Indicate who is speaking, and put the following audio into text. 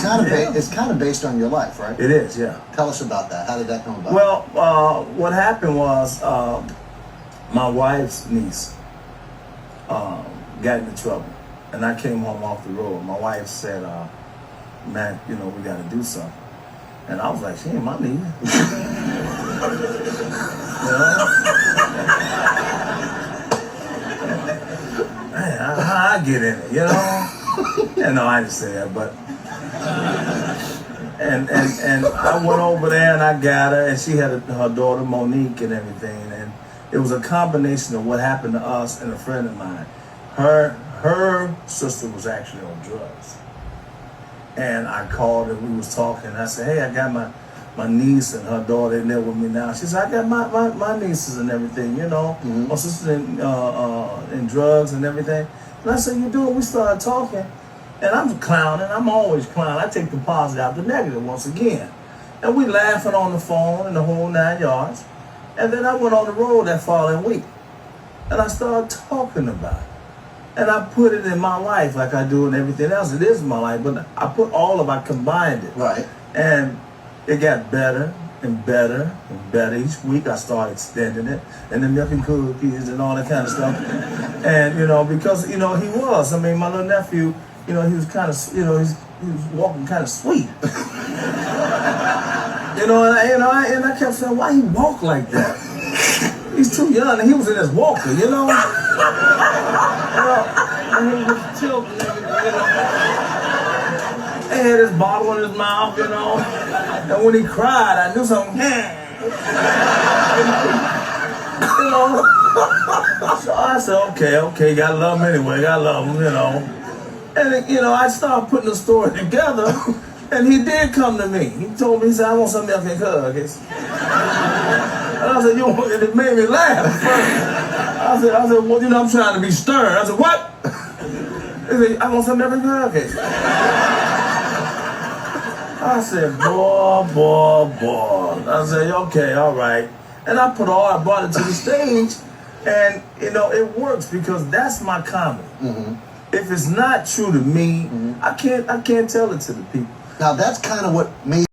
Speaker 1: It's kind of based on your life, right?
Speaker 2: It is, yeah.
Speaker 1: Tell us about that. How did that come about?
Speaker 2: Well, what happened was my wife's niece got into trouble, and I came home off the road. My wife said, "Man, we got to do something." And I was like, "She ain't my niece." Man, how I get in it, And no, I didn't say that, but and I went over there and I got her, and she had her daughter Monique and everything, and it was a combination of what happened to us and a friend of mine. Her sister was actually on drugs, and I called and we was talking. And I said, "Hey, I got my niece and her daughter. They live with me now." She said, "I got my nieces and everything, My sister's in drugs and everything." And I said, "You do it?" We started talking, and I'm clowning. I'm always clowning. I take the positive out the negative once again, and we laughing on the phone and the whole 9 yards. And then I went on the road that following week, and I started talking about it. And I put it in my life like I do in everything else. It is my life, but I combined it.
Speaker 1: Right.
Speaker 2: And it got better and better and better. Each week I started extending it, and the milk and cookies and all that kind of stuff. And, because, he was. I mean, my little nephew, he was kind of, he was walking kind of sweet. And I kept saying, why he walk like that? He's too young, and he was in his walker, And he was tilting and everything, And had his bottle in his mouth, And when he cried, I knew something. So I said, okay, gotta love him anyway, gotta love him, And, I started putting the story together, and he did come to me. He told me, he said, "I want some milk and cookies." And I said, and it made me laugh. I said, well, I'm trying to be stern. I said, "What?" He said, "I want some milk and cookies." I said, boy. I said, "Okay, all right." And I brought it to the stage, and it works because that's my comedy.
Speaker 1: Mm-hmm.
Speaker 2: If it's not true to me, I can't tell it to the people.
Speaker 1: Now that's kind of what made